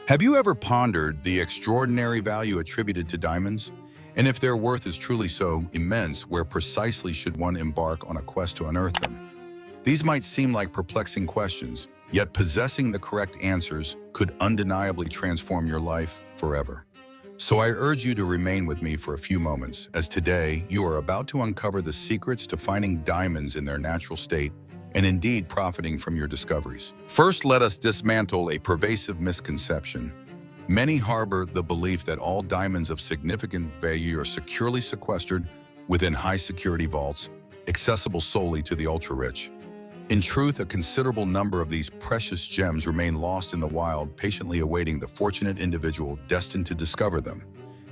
Have you ever pondered the extraordinary value attributed to diamonds? And if their worth is truly so immense, where precisely should one embark on a quest to unearth them? These might seem like perplexing questions, yet possessing the correct answers could undeniably transform your life forever. So I urge you to remain with me for a few moments, as today you are about to uncover the secrets to finding diamonds in their natural state and indeed profiting from your discoveries. First, let us dismantle a pervasive misconception. Many harbor the belief that all diamonds of significant value are securely sequestered within high-security vaults, accessible solely to the ultra-rich. In truth, a considerable number of these precious gems remain lost in the wild, patiently awaiting the fortunate individual destined to discover them.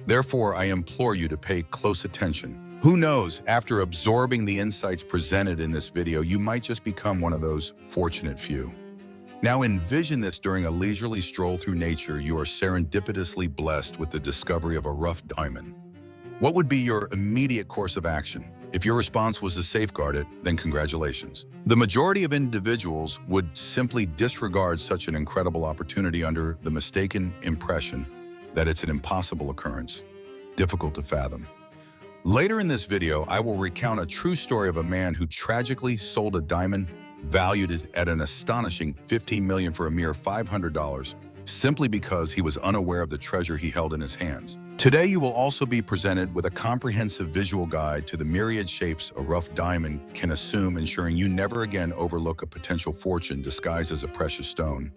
Therefore, I implore you to pay close attention. Who knows, after absorbing the insights presented in this video, you might just become one of those fortunate few. Now envision this during a leisurely stroll through nature. You are serendipitously blessed with the discovery of a rough diamond. What would be your immediate course of action? If your response was to safeguard it, then congratulations. The majority of individuals would simply disregard such an incredible opportunity under the mistaken impression that it's an impossible occurrence, difficult to fathom. Later in this video, I will recount a true story of a man who tragically sold a diamond valued at an astonishing $15 million for a mere $500, simply because he was unaware of the treasure he held in his hands. Today, you will also be presented with a comprehensive visual guide to the myriad shapes a rough diamond can assume, ensuring you never again overlook a potential fortune disguised as a precious stone.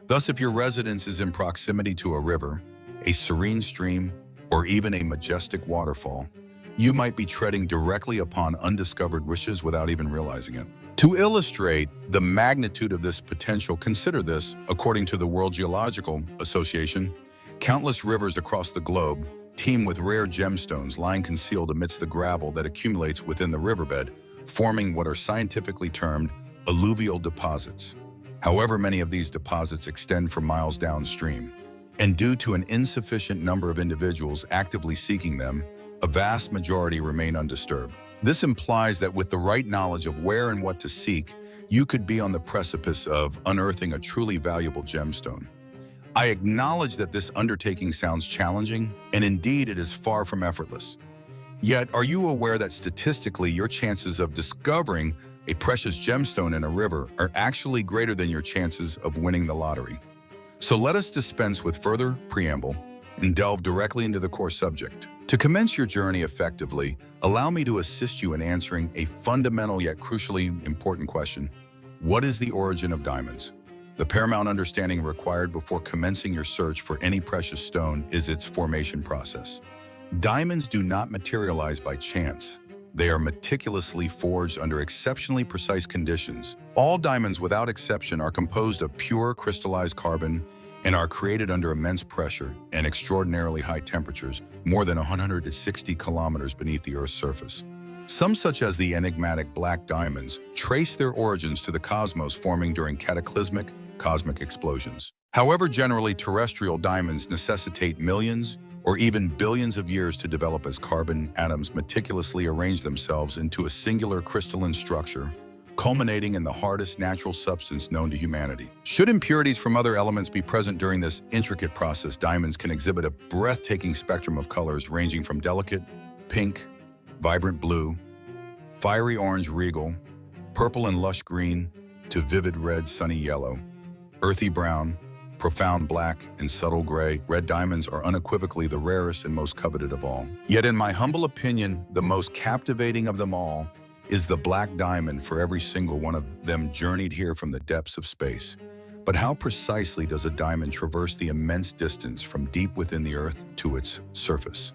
Thus, if your residence is in proximity to a river, a serene stream, or even a majestic waterfall, you might be treading directly upon undiscovered riches without even realizing it. To illustrate the magnitude of this potential, consider this: according to the World Geological Association, countless rivers across the globe teem with rare gemstones lying concealed amidst the gravel that accumulates within the riverbed, forming what are scientifically termed alluvial deposits. However, many of these deposits extend for miles downstream, and due to an insufficient number of individuals actively seeking them, a vast majority remain undisturbed. This implies that with the right knowledge of where and what to seek, you could be on the precipice of unearthing a truly valuable gemstone. I acknowledge that this undertaking sounds challenging, and indeed it is far from effortless. Yet, are you aware that statistically your chances of discovering a precious gemstone in a river are actually greater than your chances of winning the lottery? So let us dispense with further preamble and delve directly into the core subject. To commence your journey effectively, allow me to assist you in answering a fundamental yet crucially important question. What is the origin of diamonds? The paramount understanding required before commencing your search for any precious stone is its formation process. Diamonds do not materialize by chance. They are meticulously forged under exceptionally precise conditions. All diamonds, without exception, are composed of pure crystallized carbon and are created under immense pressure and extraordinarily high temperatures, more than 160 kilometers beneath the Earth's surface. Some, such as the enigmatic black diamonds, trace their origins to the cosmos, forming during cataclysmic cosmic explosions. However, generally terrestrial diamonds necessitate millions or even billions of years to develop as carbon atoms meticulously arrange themselves into a singular crystalline structure, culminating in the hardest natural substance known to humanity. Should impurities from other elements be present during this intricate process, diamonds can exhibit a breathtaking spectrum of colors ranging from delicate pink, vibrant blue, fiery orange regal, purple and lush green, to vivid red sunny yellow, earthy brown, profound black, and subtle gray. Red diamonds are unequivocally the rarest and most coveted of all. Yet in my humble opinion, the most captivating of them all is the black diamond, for every single one of them journeyed here from the depths of space. But how precisely does a diamond traverse the immense distance from deep within the earth to its surface?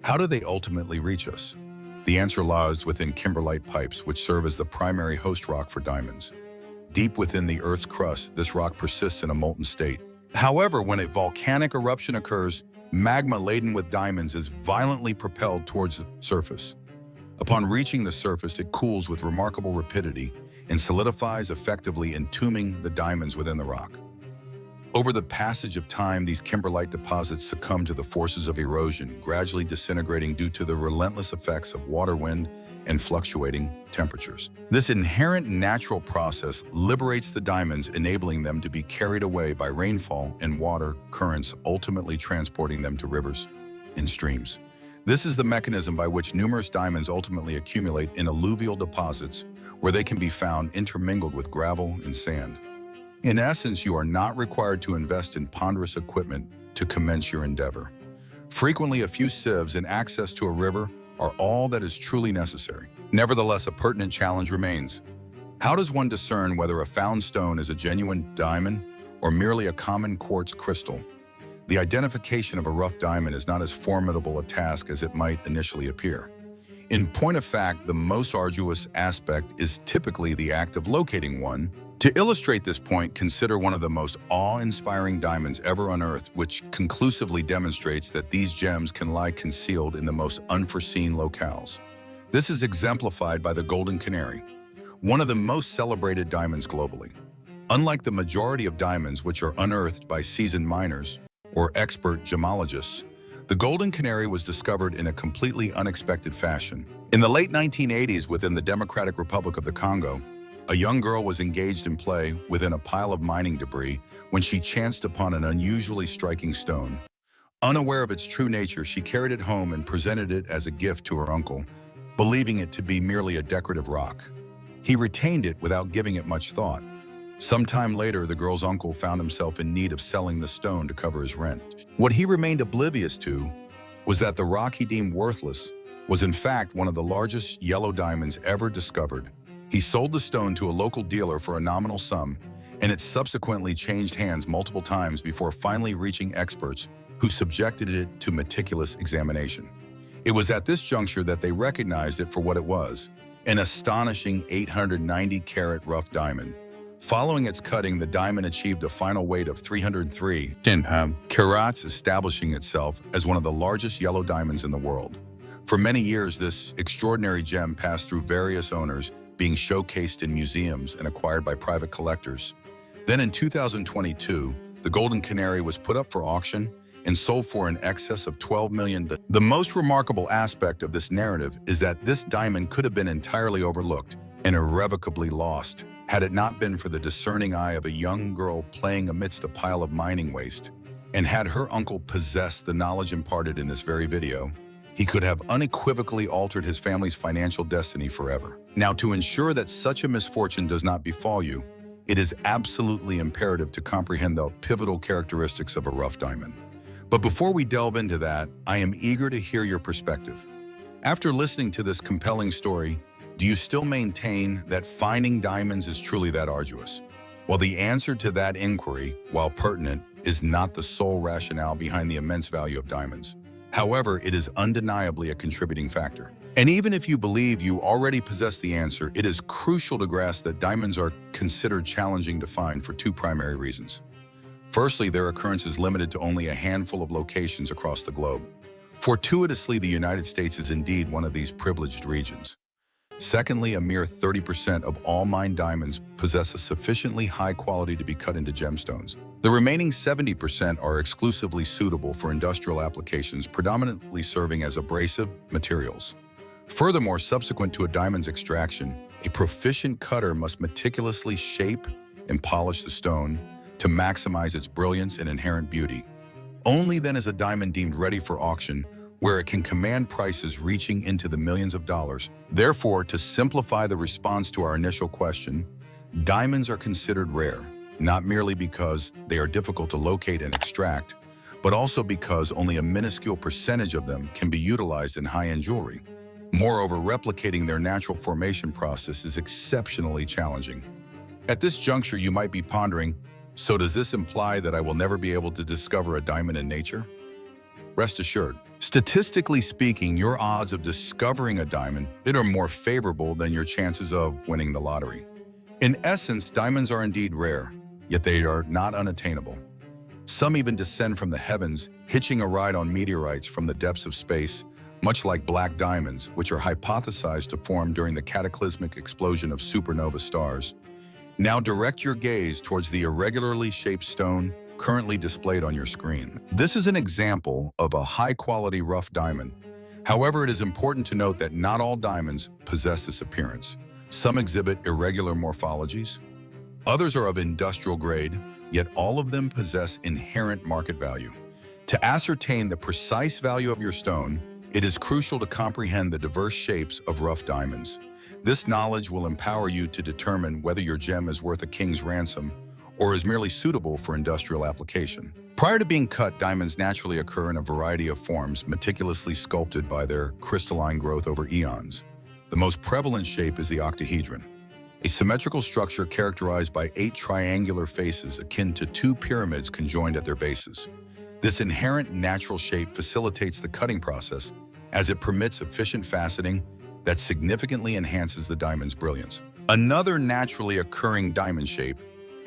How do they ultimately reach us? The answer lies within kimberlite pipes, which serve as the primary host rock for diamonds. Deep within the Earth's crust, this rock persists in a molten state. However, when a volcanic eruption occurs, magma laden with diamonds is violently propelled towards the surface. Upon reaching the surface, it cools with remarkable rapidity and solidifies, effectively entombing the diamonds within the rock. Over the passage of time, these kimberlite deposits succumb to the forces of erosion, gradually disintegrating due to the relentless effects of water, wind, and fluctuating temperatures. This inherent natural process liberates the diamonds, enabling them to be carried away by rainfall and water currents, ultimately transporting them to rivers and streams. This is the mechanism by which numerous diamonds ultimately accumulate in alluvial deposits, where they can be found intermingled with gravel and sand. In essence, you are not required to invest in ponderous equipment to commence your endeavor. Frequently, a few sieves and access to a river are all that is truly necessary. Nevertheless, a pertinent challenge remains. How does one discern whether a found stone is a genuine diamond or merely a common quartz crystal? The identification of a rough diamond is not as formidable a task as it might initially appear. In point of fact, the most arduous aspect is typically the act of locating one. To illustrate this point, consider one of the most awe-inspiring diamonds ever unearthed, which conclusively demonstrates that these gems can lie concealed in the most unforeseen locales. This is exemplified by the golden canary, one of the most celebrated diamonds globally. Unlike the majority of diamonds which are unearthed by seasoned miners or expert gemologists, the golden canary was discovered in a completely unexpected fashion. In the late 1980s, within the Democratic Republic of the Congo, a young girl was engaged in play within a pile of mining debris when she chanced upon an unusually striking stone. Unaware of its true nature, she carried it home and presented it as a gift to her uncle, believing it to be merely a decorative rock. He retained it without giving it much thought. Sometime later, the girl's uncle found himself in need of selling the stone to cover his rent. What he remained oblivious to was that the rock he deemed worthless was in fact one of the largest yellow diamonds ever discovered. He sold the stone to a local dealer for a nominal sum, and it subsequently changed hands multiple times before finally reaching experts who subjected it to meticulous examination. It was at this juncture that they recognized it for what it was, an astonishing 890-carat rough diamond. Following its cutting, the diamond achieved a final weight of 303 carats, establishing itself as one of the largest yellow diamonds in the world. For many years, this extraordinary gem passed through various owners, being showcased in museums and acquired by private collectors. Then in 2022, the golden canary was put up for auction and sold for in excess of $12 million. The most remarkable aspect of this narrative is that this diamond could have been entirely overlooked and irrevocably lost had it not been for the discerning eye of a young girl playing amidst a pile of mining waste. And had her uncle possessed the knowledge imparted in this very video, he could have unequivocally altered his family's financial destiny forever. Now, to ensure that such a misfortune does not befall you, it is absolutely imperative to comprehend the pivotal characteristics of a rough diamond. But before we delve into that, I am eager to hear your perspective. After listening to this compelling story, do you still maintain that finding diamonds is truly that arduous? Well, the answer to that inquiry, while pertinent, is not the sole rationale behind the immense value of diamonds. However, it is undeniably a contributing factor. And even if you believe you already possess the answer, it is crucial to grasp that diamonds are considered challenging to find for two primary reasons. Firstly, their occurrence is limited to only a handful of locations across the globe. Fortuitously, the United States is indeed one of these privileged regions. Secondly, a mere 30% of all mined diamonds possess a sufficiently high quality to be cut into gemstones. The remaining 70% are exclusively suitable for industrial applications, predominantly serving as abrasive materials. Furthermore, subsequent to a diamond's extraction, a proficient cutter must meticulously shape and polish the stone to maximize its brilliance and inherent beauty. Only then is a diamond deemed ready for auction, where it can command prices reaching into the millions of dollars. Therefore, to simplify the response to our initial question, diamonds are considered rare, not merely because they are difficult to locate and extract, but also because only a minuscule percentage of them can be utilized in high-end jewelry. Moreover, replicating their natural formation process is exceptionally challenging. At this juncture, you might be pondering, so does this imply that I will never be able to discover a diamond in nature? Rest assured, statistically speaking, your odds of discovering a diamond are more favorable than your chances of winning the lottery. In essence, diamonds are indeed rare, yet they are not unattainable. Some even descend from the heavens, hitching a ride on meteorites from the depths of space, much like black diamonds, which are hypothesized to form during the cataclysmic explosion of supernova stars. Now direct your gaze towards the irregularly shaped stone currently displayed on your screen. This is an example of a high-quality rough diamond. However, it is important to note that not all diamonds possess this appearance. Some exhibit irregular morphologies. Others are of industrial grade, yet all of them possess inherent market value. To ascertain the precise value of your stone, it is crucial to comprehend the diverse shapes of rough diamonds. This knowledge will empower you to determine whether your gem is worth a king's ransom or is merely suitable for industrial application. Prior to being cut, diamonds naturally occur in a variety of forms, meticulously sculpted by their crystalline growth over eons. The most prevalent shape is the octahedron, a symmetrical structure characterized by 8 triangular faces akin to 2 pyramids conjoined at their bases. This inherent natural shape facilitates the cutting process as it permits efficient faceting that significantly enhances the diamond's brilliance. Another naturally occurring diamond shape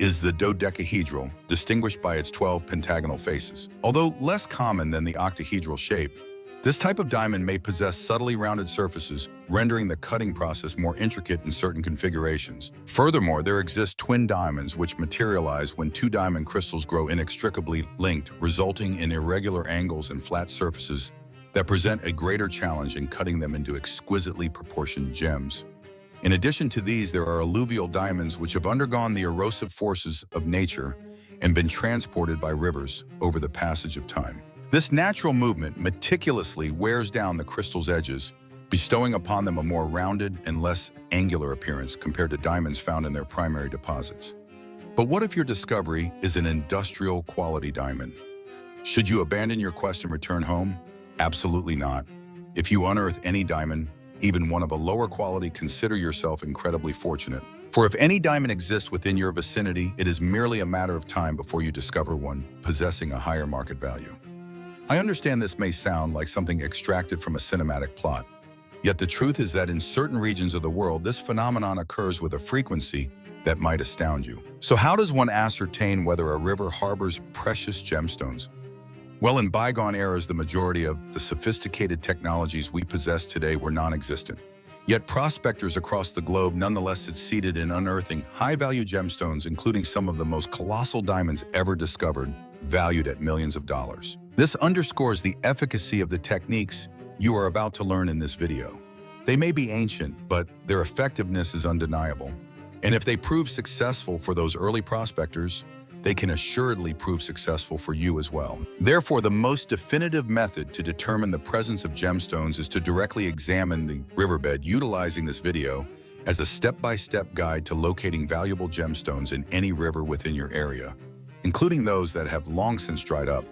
is the dodecahedral, distinguished by its 12 pentagonal faces. Although less common than the octahedral shape, this type of diamond may possess subtly rounded surfaces, rendering the cutting process more intricate in certain configurations. Furthermore, there exist twin diamonds which materialize when 2 diamond crystals grow inextricably linked, resulting in irregular angles and flat surfaces that present a greater challenge in cutting them into exquisitely proportioned gems. In addition to these, there are alluvial diamonds which have undergone the erosive forces of nature and been transported by rivers over the passage of time. This natural movement meticulously wears down the crystal's edges, bestowing upon them a more rounded and less angular appearance compared to diamonds found in their primary deposits. But what if your discovery is an industrial quality diamond? Should you abandon your quest and return home? Absolutely not. If you unearth any diamond, even one of a lower quality, consider yourself incredibly fortunate. For if any diamond exists within your vicinity, it is merely a matter of time before you discover one possessing a higher market value. I understand this may sound like something extracted from a cinematic plot, yet the truth is that in certain regions of the world, this phenomenon occurs with a frequency that might astound you. So how does one ascertain whether a river harbors precious gemstones? Well, in bygone eras, the majority of the sophisticated technologies we possess today were non-existent. Yet prospectors across the globe nonetheless succeeded in unearthing high-value gemstones, including some of the most colossal diamonds ever discovered, valued at millions of dollars. This underscores the efficacy of the techniques you are about to learn in this video. They may be ancient, but their effectiveness is undeniable. And if they prove successful for those early prospectors, they can assuredly prove successful for you as well. Therefore, the most definitive method to determine the presence of gemstones is to directly examine the riverbed, utilizing this video as a step-by-step guide to locating valuable gemstones in any river within your area, including those that have long since dried up.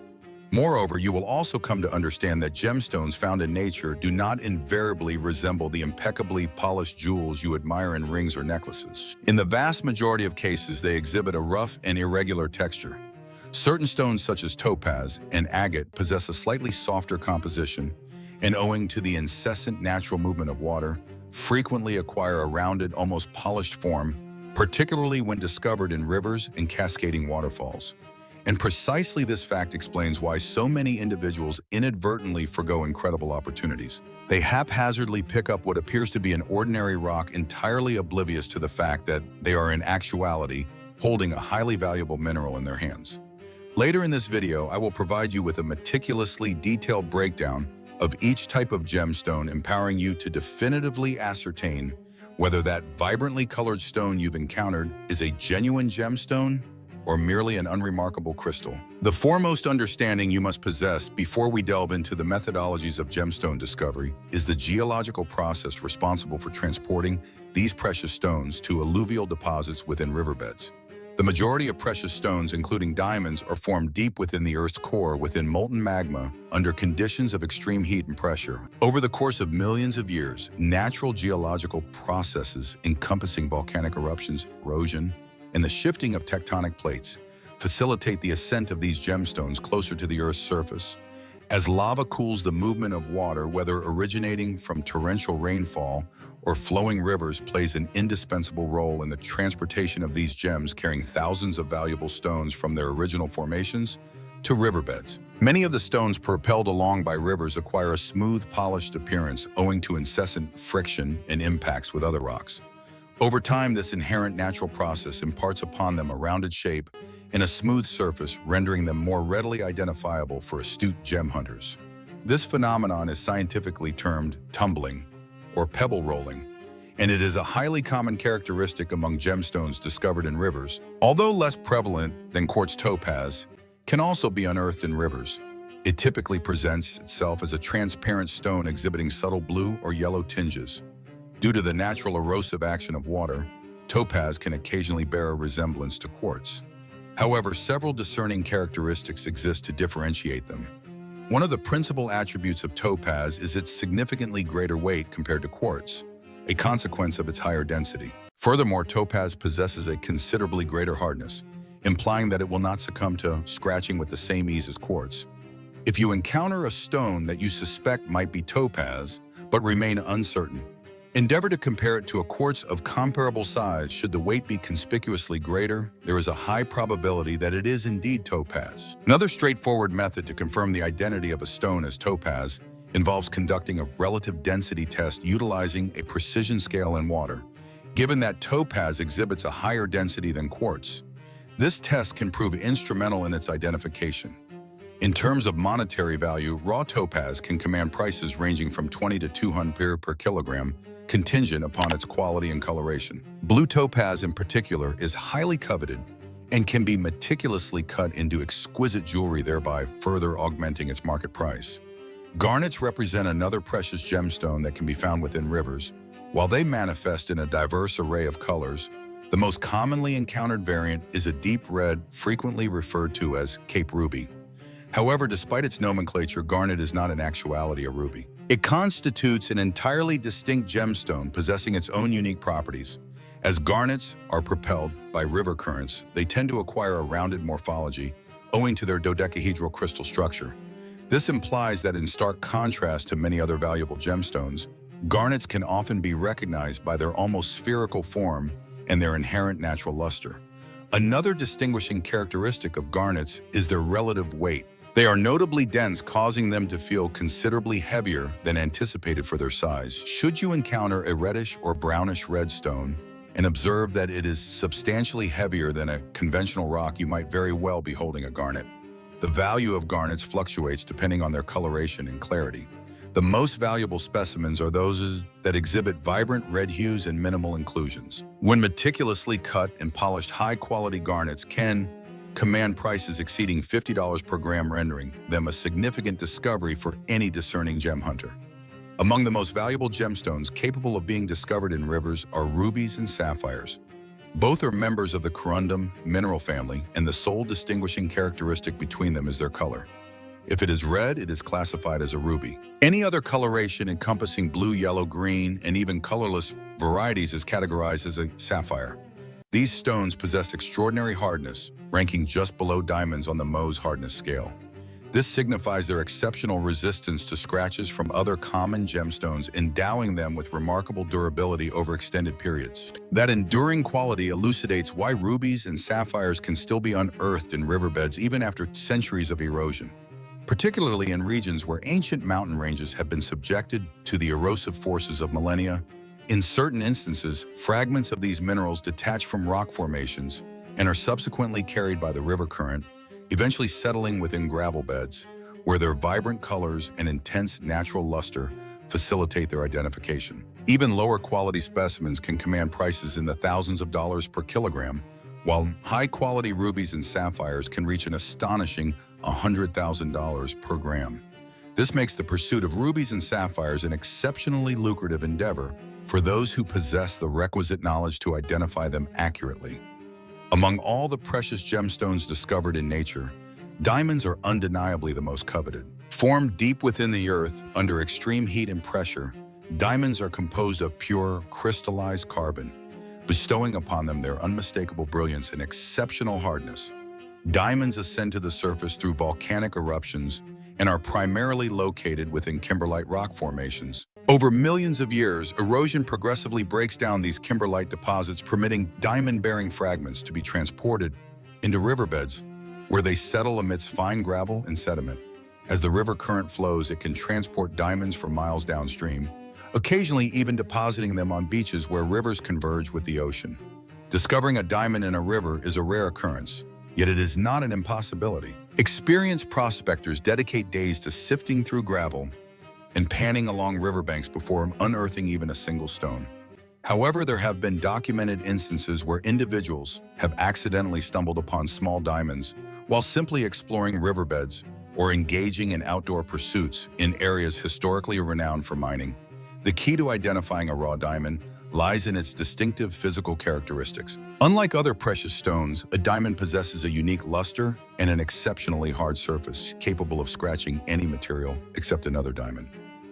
Moreover, you will also come to understand that gemstones found in nature do not invariably resemble the impeccably polished jewels you admire in rings or necklaces. In the vast majority of cases, they exhibit a rough and irregular texture. Certain stones such as topaz and agate possess a slightly softer composition, and owing to the incessant natural movement of water, frequently acquire a rounded, almost polished form, particularly when discovered in rivers and cascading waterfalls. And precisely this fact explains why so many individuals inadvertently forgo incredible opportunities. They haphazardly pick up what appears to be an ordinary rock, entirely oblivious to the fact that they are in actuality holding a highly valuable mineral in their hands. Later in this video, I will provide you with a meticulously detailed breakdown of each type of gemstone, empowering you to definitively ascertain whether that vibrantly colored stone you've encountered is a genuine gemstone or merely an unremarkable crystal. The foremost understanding you must possess before we delve into the methodologies of gemstone discovery is the geological process responsible for transporting these precious stones to alluvial deposits within riverbeds. The majority of precious stones, including diamonds, are formed deep within the Earth's core within molten magma under conditions of extreme heat and pressure. Over the course of millions of years, natural geological processes encompassing volcanic eruptions, erosion, and the shifting of tectonic plates facilitate the ascent of these gemstones closer to the Earth's surface. As lava cools, the movement of water, whether originating from torrential rainfall or flowing rivers, plays an indispensable role in the transportation of these gems, carrying thousands of valuable stones from their original formations to riverbeds. Many of the stones propelled along by rivers acquire a smooth, polished appearance owing to incessant friction and impacts with other rocks. Over time, this inherent natural process imparts upon them a rounded shape and a smooth surface, rendering them more readily identifiable for astute gem hunters. This phenomenon is scientifically termed tumbling or pebble rolling, and it is a highly common characteristic among gemstones discovered in rivers. Although less prevalent than quartz topaz, can also be unearthed in rivers. It typically presents itself as a transparent stone exhibiting subtle blue or yellow tinges. Due to the natural erosive action of water, topaz can occasionally bear a resemblance to quartz. However, several discerning characteristics exist to differentiate them. One of the principal attributes of topaz is its significantly greater weight compared to quartz, a consequence of its higher density. Furthermore, topaz possesses a considerably greater hardness, implying that it will not succumb to scratching with the same ease as quartz. If you encounter a stone that you suspect might be topaz, but remain uncertain, endeavor to compare it to a quartz of comparable size. Should the weight be conspicuously greater, there is a high probability that it is indeed topaz. Another straightforward method to confirm the identity of a stone as topaz involves conducting a relative density test utilizing a precision scale in water. Given that topaz exhibits a higher density than quartz, this test can prove instrumental in its identification. In terms of monetary value, raw topaz can command prices ranging from $20 to $200 per kilogram, contingent upon its quality and coloration. Blue topaz in particular is highly coveted and can be meticulously cut into exquisite jewelry, thereby further augmenting its market price. Garnets represent another precious gemstone that can be found within rivers. While they manifest in a diverse array of colors, the most commonly encountered variant is a deep red, frequently referred to as Cape Ruby. However, despite its nomenclature, garnet is not in actuality a ruby. It constitutes an entirely distinct gemstone possessing its own unique properties. As garnets are propelled by river currents, they tend to acquire a rounded morphology owing to their dodecahedral crystal structure. This implies that in stark contrast to many other valuable gemstones, garnets can often be recognized by their almost spherical form and their inherent natural luster. Another distinguishing characteristic of garnets is their relative weight. They are notably dense, causing them to feel considerably heavier than anticipated for their size. Should you encounter a reddish or brownish red stone and observe that it is substantially heavier than a conventional rock, you might very well be holding a garnet. The value of garnets fluctuates depending on their coloration and clarity. The most valuable specimens are those that exhibit vibrant red hues and minimal inclusions. When meticulously cut and polished, high-quality garnets can command prices exceeding $50 per gram, rendering them a significant discovery for any discerning gem hunter. Among the most valuable gemstones capable of being discovered in rivers are rubies and sapphires. Both are members of the corundum mineral family, and the sole distinguishing characteristic between them is their color. If it is red, it is classified as a ruby. Any other coloration encompassing blue, yellow, green, and even colorless varieties is categorized as a sapphire. These stones possess extraordinary hardness, ranking just below diamonds on the Mohs hardness scale. This signifies their exceptional resistance to scratches from other common gemstones, endowing them with remarkable durability over extended periods. That enduring quality elucidates why rubies and sapphires can still be unearthed in riverbeds even after centuries of erosion, particularly in regions where ancient mountain ranges have been subjected to the erosive forces of millennia. In certain instances, fragments of these minerals detach from rock formations and are subsequently carried by the river current, eventually settling within gravel beds, where their vibrant colors and intense natural luster facilitate their identification. Even lower quality specimens can command prices in the thousands of dollars per kilogram, while high-quality rubies and sapphires can reach an astonishing $100,000 per gram. This makes the pursuit of rubies and sapphires an exceptionally lucrative endeavor for those who possess the requisite knowledge to identify them accurately. Among all the precious gemstones discovered in nature, diamonds are undeniably the most coveted. Formed deep within the earth under extreme heat and pressure, diamonds are composed of pure, crystallized carbon, bestowing upon them their unmistakable brilliance and exceptional hardness. Diamonds ascend to the surface through volcanic eruptions and are primarily located within kimberlite rock formations. Over millions of years, erosion progressively breaks down these kimberlite deposits, permitting diamond-bearing fragments to be transported into riverbeds, where they settle amidst fine gravel and sediment. As the river current flows, it can transport diamonds for miles downstream, occasionally even depositing them on beaches where rivers converge with the ocean. Discovering a diamond in a river is a rare occurrence, yet it is not an impossibility. Experienced prospectors dedicate days to sifting through gravel and panning along riverbanks before unearthing even a single stone. However, there have been documented instances where individuals have accidentally stumbled upon small diamonds while simply exploring riverbeds or engaging in outdoor pursuits in areas historically renowned for mining. The key to identifying a raw diamond lies in its distinctive physical characteristics. Unlike other precious stones, a diamond possesses a unique luster and an exceptionally hard surface, capable of scratching any material except another diamond.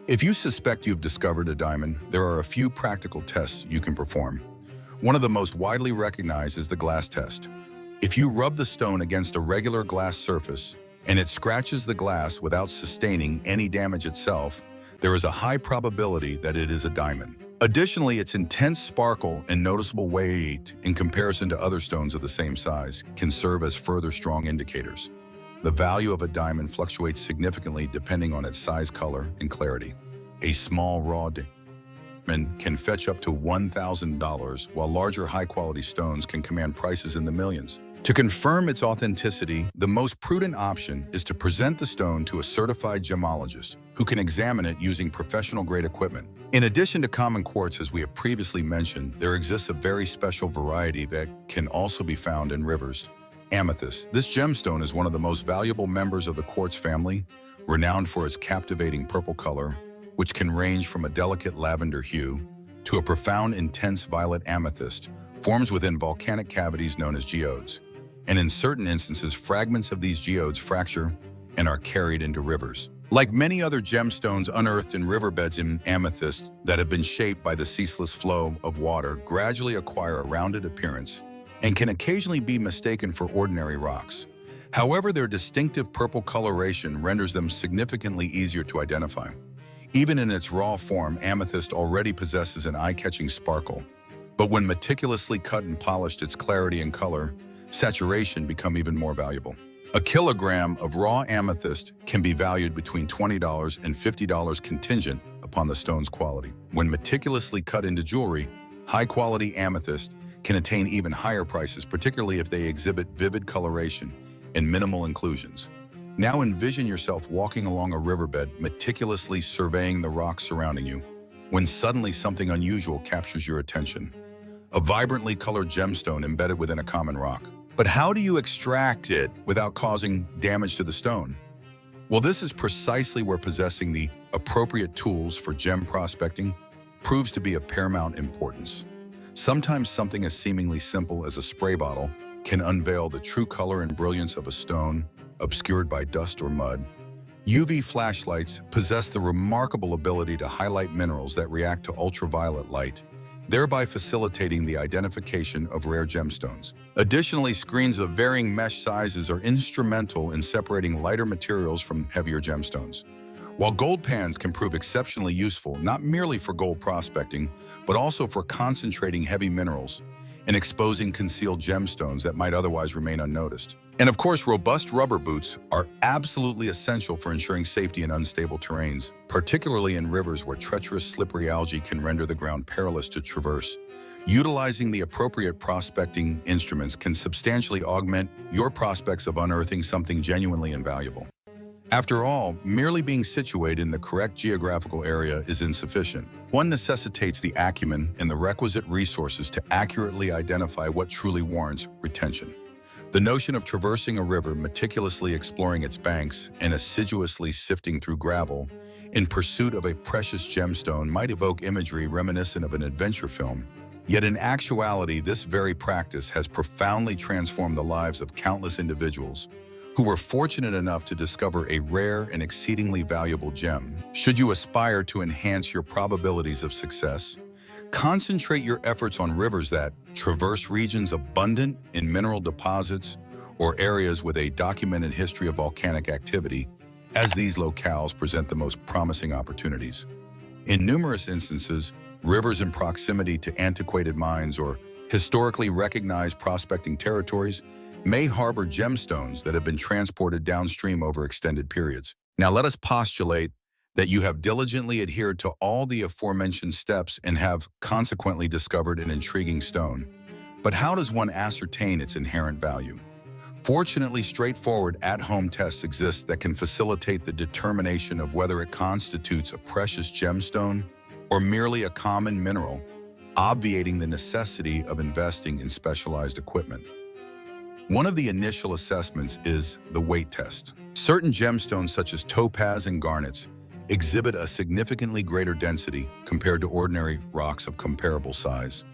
If you suspect you've discovered a diamond, there are a few practical tests you can perform. One of the most widely recognized is the glass test. If you rub the stone against a regular glass surface and it scratches the glass without sustaining any damage itself, there is a high probability that it is a diamond. Additionally, its intense sparkle and noticeable weight in comparison to other stones of the same size can serve as further strong indicators. The value of a diamond fluctuates significantly depending on its size, color, and clarity. A small raw diamond can fetch up to $1,000, while larger high-quality stones can command prices in the millions. To confirm its authenticity, the most prudent option is to present the stone to a certified gemologist who can examine it using professional-grade equipment. In addition to common quartz, as we have previously mentioned, there exists a very special variety that can also be found in rivers: amethyst. This gemstone is one of the most valuable members of the quartz family, renowned for its captivating purple color, which can range from a delicate lavender hue to a profound, intense violet amethyst, forms within volcanic cavities known as geodes. And in certain instances, fragments of these geodes fracture and are carried into rivers. Like many other gemstones unearthed in riverbeds, in amethyst that have been shaped by the ceaseless flow of water gradually acquire a rounded appearance and can occasionally be mistaken for ordinary rocks. However, their distinctive purple coloration renders them significantly easier to identify. Even in its raw form, amethyst already possesses an eye-catching sparkle. But when meticulously cut and polished, its clarity and color saturation become even more valuable. A kilogram of raw amethyst can be valued between $20 and $50 contingent upon the stone's quality. When meticulously cut into jewelry, high-quality amethyst can attain even higher prices, particularly if they exhibit vivid coloration and minimal inclusions. Now envision yourself walking along a riverbed, meticulously surveying the rocks surrounding you, when suddenly something unusual captures your attention. A vibrantly colored gemstone embedded within a common rock. But how do you extract it without causing damage to the stone? Well, this is precisely where possessing the appropriate tools for gem prospecting proves to be of paramount importance. Sometimes something as seemingly simple as a spray bottle can unveil the true color and brilliance of a stone obscured by dust or mud. UV flashlights possess the remarkable ability to highlight minerals that react to ultraviolet light, thereby facilitating the identification of rare gemstones. Additionally, screens of varying mesh sizes are instrumental in separating lighter materials from heavier gemstones. While gold pans can prove exceptionally useful, not merely for gold prospecting, but also for concentrating heavy minerals and exposing concealed gemstones that might otherwise remain unnoticed. And of course, robust rubber boots are absolutely essential for ensuring safety in unstable terrains, particularly in rivers where treacherous, slippery algae can render the ground perilous to traverse. Utilizing the appropriate prospecting instruments can substantially augment your prospects of unearthing something genuinely invaluable. After all, merely being situated in the correct geographical area is insufficient. One necessitates the acumen and the requisite resources to accurately identify what truly warrants retention. The notion of traversing a river, meticulously exploring its banks, and assiduously sifting through gravel in pursuit of a precious gemstone might evoke imagery reminiscent of an adventure film. Yet in actuality, this very practice has profoundly transformed the lives of countless individuals who were fortunate enough to discover a rare and exceedingly valuable gem. Should you aspire to enhance your probabilities of success, concentrate your efforts on rivers that traverse regions abundant in mineral deposits or areas with a documented history of volcanic activity, as these locales present the most promising opportunities. In numerous instances, rivers in proximity to antiquated mines or historically recognized prospecting territories may harbor gemstones that have been transported downstream over extended periods. Now let us postulate that you have diligently adhered to all the aforementioned steps and have consequently discovered an intriguing stone. But how does one ascertain its inherent value? Fortunately, straightforward at-home tests exist that can facilitate the determination of whether it constitutes a precious gemstone or merely a common mineral, obviating the necessity of investing in specialized equipment. One of the initial assessments is the weight test. Certain gemstones such as topaz and garnets exhibit a significantly greater density compared to ordinary rocks of comparable size.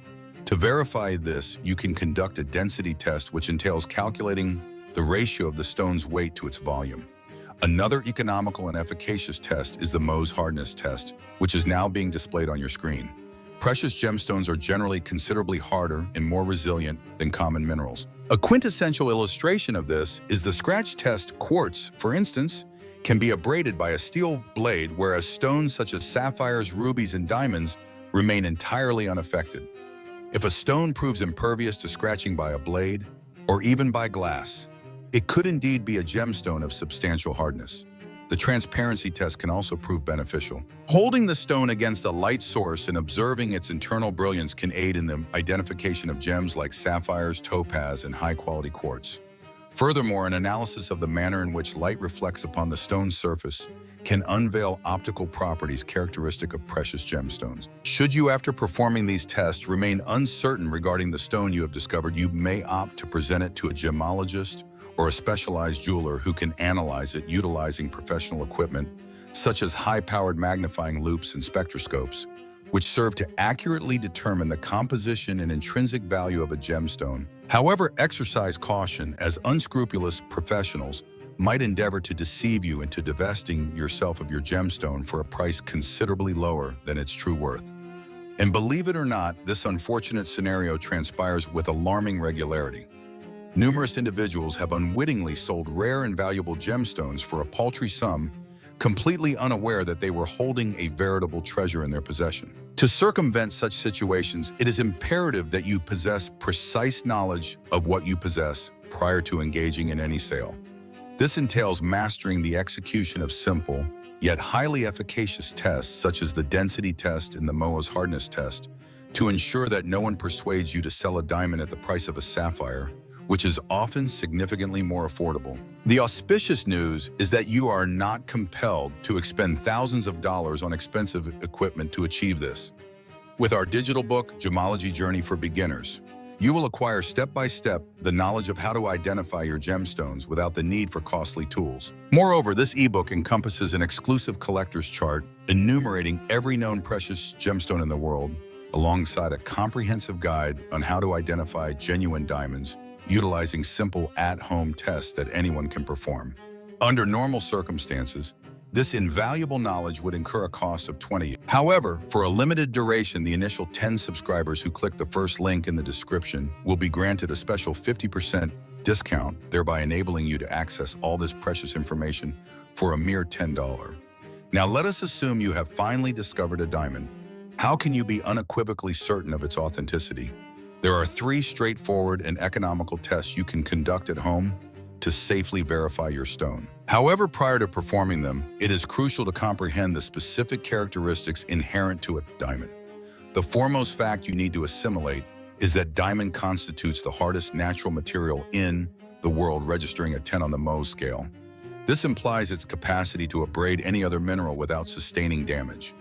To verify this, you can conduct a density test which entails calculating the ratio of the stone's weight to its volume. Another economical and efficacious test is the Mohs hardness test, which is now being displayed on your screen. Precious gemstones are generally considerably harder and more resilient than common minerals. A quintessential illustration of this is the scratch test. Quartz, for instance, can be abraded by a steel blade, whereas stones such as sapphires, rubies, and diamonds remain entirely unaffected. If a stone proves impervious to scratching by a blade, or even by glass, it could indeed be a gemstone of substantial hardness. The transparency test can also prove beneficial. Holding the stone against a light source and observing its internal brilliance can aid in the identification of gems like sapphires, topaz, and high-quality quartz. Furthermore, an analysis of the manner in which light reflects upon the stone's surface can unveil optical properties characteristic of precious gemstones. Should you, after performing these tests, remain uncertain regarding the stone you have discovered, you may opt to present it to a gemologist or a specialized jeweler who can analyze it utilizing professional equipment, such as high-powered magnifying loupes and spectroscopes, which serve to accurately determine the composition and intrinsic value of a gemstone. However, exercise caution, as unscrupulous professionals might endeavor to deceive you into divesting yourself of your gemstone for a price considerably lower than its true worth. And believe it or not, this unfortunate scenario transpires with alarming regularity. Numerous individuals have unwittingly sold rare and valuable gemstones for a paltry sum, completely unaware that they were holding a veritable treasure in their possession. To circumvent such situations, it is imperative that you possess precise knowledge of what you possess prior to engaging in any sale. This entails mastering the execution of simple, yet highly efficacious tests such as the density test and the Mohs hardness test to ensure that no one persuades you to sell a diamond at the price of a sapphire, which is often significantly more affordable. The auspicious news is that you are not compelled to expend thousands of dollars on expensive equipment to achieve this. With our digital book, Gemology Journey for Beginners, you will acquire step-by-step the knowledge of how to identify your gemstones without the need for costly tools. Moreover, this ebook encompasses an exclusive collector's chart enumerating every known precious gemstone in the world, alongside a comprehensive guide on how to identify genuine diamonds, utilizing simple at-home tests that anyone can perform. Under normal circumstances, this invaluable knowledge would incur a cost of $20. However, for a limited duration, the initial 10 subscribers who click the first link in the description will be granted a special 50% discount, thereby enabling you to access all this precious information for a mere $10. Now, let us assume you have finally discovered a diamond. How can you be unequivocally certain of its authenticity? There are 3 straightforward and economical tests you can conduct at home to safely verify your stone. However, prior to performing them, it is crucial to comprehend the specific characteristics inherent to a diamond. The foremost fact you need to assimilate is that diamond constitutes the hardest natural material in the world, registering a 10 on the Mohs scale. This implies its capacity to abrade any other mineral without sustaining damage.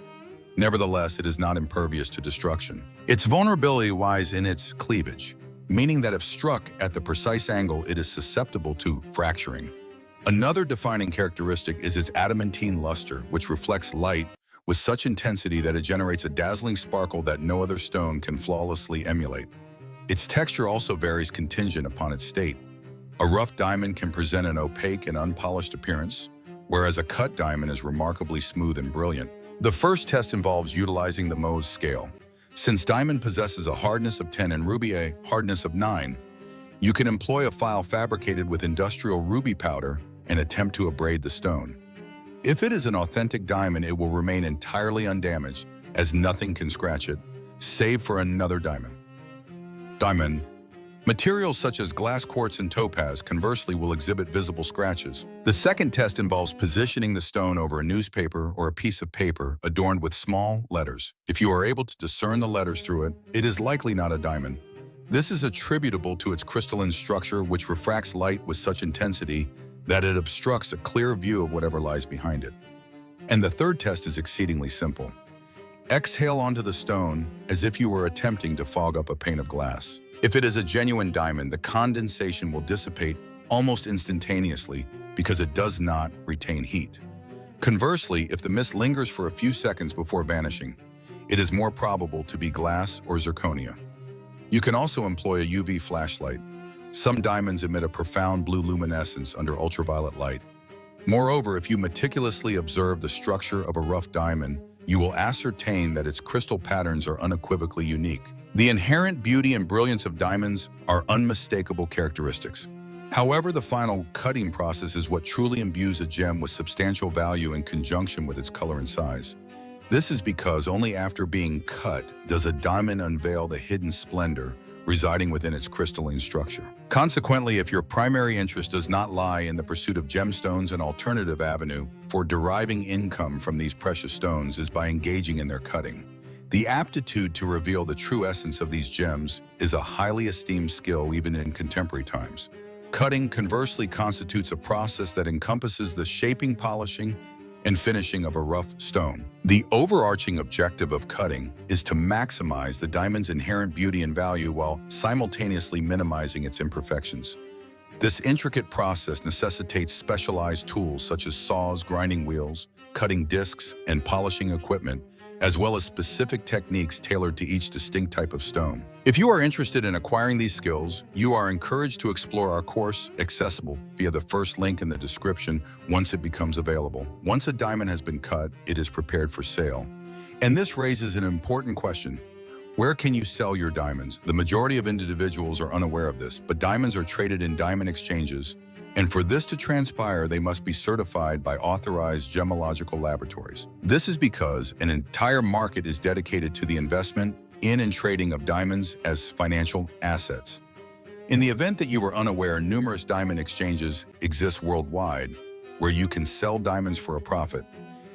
Nevertheless, it is not impervious to destruction. Its vulnerability lies in its cleavage, meaning that if struck at the precise angle, it is susceptible to fracturing. Another defining characteristic is its adamantine luster, which reflects light with such intensity that it generates a dazzling sparkle that no other stone can flawlessly emulate. Its texture also varies contingent upon its state. A rough diamond can present an opaque and unpolished appearance, whereas a cut diamond is remarkably smooth and brilliant. The first test involves utilizing the Mohs scale. Since diamond possesses a hardness of 10 and ruby a hardness of 9, you can employ a file fabricated with industrial ruby powder and attempt to abrade the stone. If it is an authentic diamond, it will remain entirely undamaged, as nothing can scratch it, save for another diamond. Materials such as glass quartz and topaz, conversely, will exhibit visible scratches. The second test involves positioning the stone over a newspaper or a piece of paper adorned with small letters. If you are able to discern the letters through it, it is likely not a diamond. This is attributable to its crystalline structure, which refracts light with such intensity that it obstructs a clear view of whatever lies behind it. And the third test is exceedingly simple. Exhale onto the stone as if you were attempting to fog up a pane of glass. If it is a genuine diamond, the condensation will dissipate almost instantaneously because it does not retain heat. Conversely, if the mist lingers for a few seconds before vanishing, it is more probable to be glass or zirconia. You can also employ a UV flashlight. Some diamonds emit a profound blue luminescence under ultraviolet light. Moreover, if you meticulously observe the structure of a rough diamond, you will ascertain that its crystal patterns are unequivocally unique. The inherent beauty and brilliance of diamonds are unmistakable characteristics. However, the final cutting process is what truly imbues a gem with substantial value in conjunction with its color and size. This is because only after being cut does a diamond unveil the hidden splendor residing within its crystalline structure. Consequently, if your primary interest does not lie in the pursuit of gemstones, an alternative avenue for deriving income from these precious stones is by engaging in their cutting. The aptitude to reveal the true essence of these gems is a highly esteemed skill even in contemporary times. Cutting, conversely, constitutes a process that encompasses the shaping, polishing, and finishing of a rough stone. The overarching objective of cutting is to maximize the diamond's inherent beauty and value while simultaneously minimizing its imperfections. This intricate process necessitates specialized tools such as saws, grinding wheels, cutting discs, and polishing equipment, as well as specific techniques tailored to each distinct type of stone. If you are interested in acquiring these skills, you are encouraged to explore our course, accessible via the first link in the description once it becomes available. Once a diamond has been cut, it is prepared for sale. And this raises an important question. Where can you sell your diamonds? The majority of individuals are unaware of this, but diamonds are traded in diamond exchanges, and for this to transpire, they must be certified by authorized gemological laboratories. This is because an entire market is dedicated to the investment in and trading of diamonds as financial assets. In the event that you were unaware, numerous diamond exchanges exist worldwide where you can sell diamonds for a profit.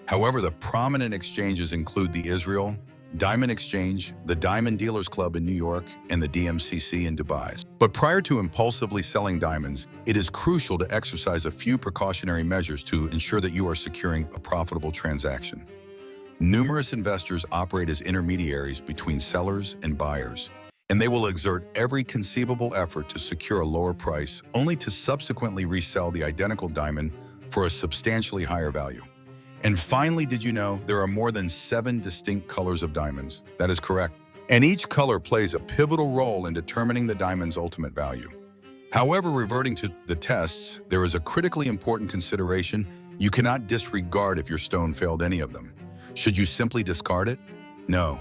However, the prominent exchanges include the Israel Diamond Exchange, the Diamond Dealers Club in New York, and the DMCC in Dubai. But prior to impulsively selling diamonds, it is crucial to exercise a few precautionary measures to ensure that you are securing a profitable transaction. Numerous investors operate as intermediaries between sellers and buyers, and they will exert every conceivable effort to secure a lower price, only to subsequently resell the identical diamond for a substantially higher value. And finally, did you know there are more than 7 distinct colors of diamonds? That is correct. And each color plays a pivotal role in determining the diamond's ultimate value. However, reverting to the tests, there is a critically important consideration. You cannot disregard if your stone failed any of them. Should you simply discard it? No.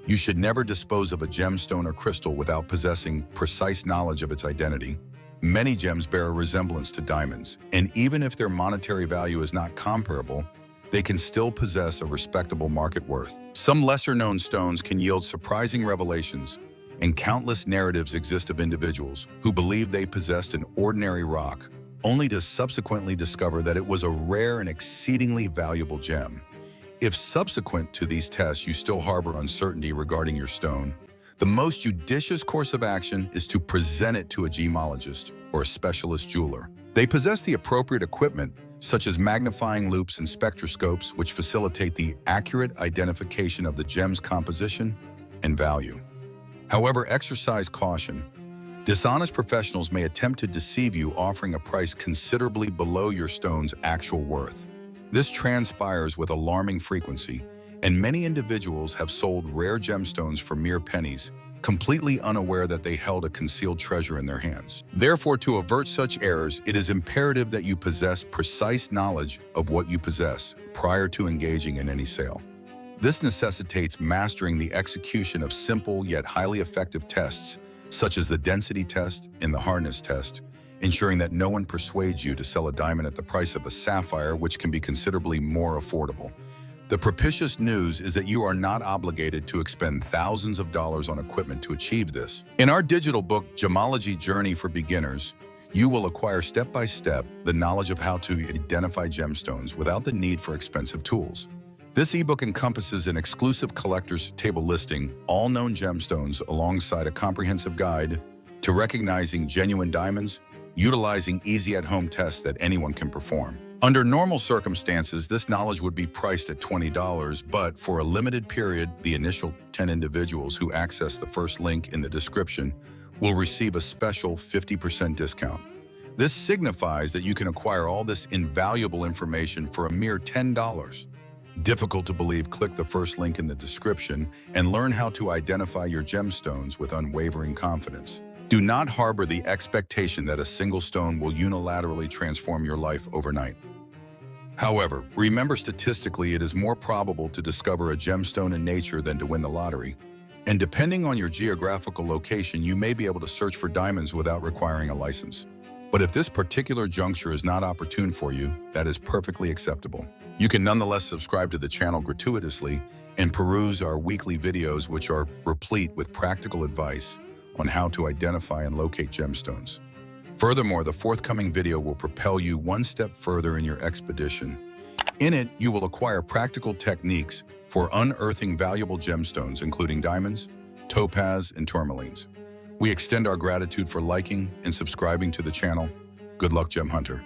You should never dispose of a gemstone or crystal without possessing precise knowledge of its identity. Many gems bear a resemblance to diamonds, and even if their monetary value is not comparable, they can still possess a respectable market worth. Some lesser-known stones can yield surprising revelations, and countless narratives exist of individuals who believed they possessed an ordinary rock, only to subsequently discover that it was a rare and exceedingly valuable gem. If subsequent to these tests you still harbor uncertainty regarding your stone, the most judicious course of action is to present it to a gemologist or a specialist jeweler. They possess the appropriate equipment, such as magnifying loupes and spectroscopes, which facilitate the accurate identification of the gem's composition and value. However, exercise caution. Dishonest professionals may attempt to deceive you, offering a price considerably below your stone's actual worth. This transpires with alarming frequency, and many individuals have sold rare gemstones for mere pennies, completely unaware that they held a concealed treasure in their hands. Therefore, to avert such errors, it is imperative that you possess precise knowledge of what you possess prior to engaging in any sale. This necessitates mastering the execution of simple yet highly effective tests, such as the density test and the hardness test, ensuring that no one persuades you to sell a diamond at the price of a sapphire, which can be considerably more affordable. The propitious news is that you are not obligated to expend thousands of dollars on equipment to achieve this. In our digital book, Gemology Journey for Beginners, you will acquire step-by-step the knowledge of how to identify gemstones without the need for expensive tools. This ebook encompasses an exclusive collector's table listing all known gemstones alongside a comprehensive guide to recognizing genuine diamonds, utilizing easy at-home tests that anyone can perform. Under normal circumstances, this knowledge would be priced at $20, but for a limited period, the initial 10 individuals who access the first link in the description will receive a special 50% discount. This signifies that you can acquire all this invaluable information for a mere $10. Difficult to believe? Click the first link in the description and learn how to identify your gemstones with unwavering confidence. Do not harbor the expectation that a single stone will unilaterally transform your life overnight. However, remember, statistically, it is more probable to discover a gemstone in nature than to win the lottery. And depending on your geographical location, you may be able to search for diamonds without requiring a license. But if this particular juncture is not opportune for you, that is perfectly acceptable. You can nonetheless subscribe to the channel gratuitously and peruse our weekly videos, which are replete with practical advice on how to identify and locate gemstones. Furthermore, the forthcoming video will propel you one step further in your expedition. In it, you will acquire practical techniques for unearthing valuable gemstones, including diamonds, topaz, and tourmalines. We extend our gratitude for liking and subscribing to the channel. Good luck, Gem Hunter.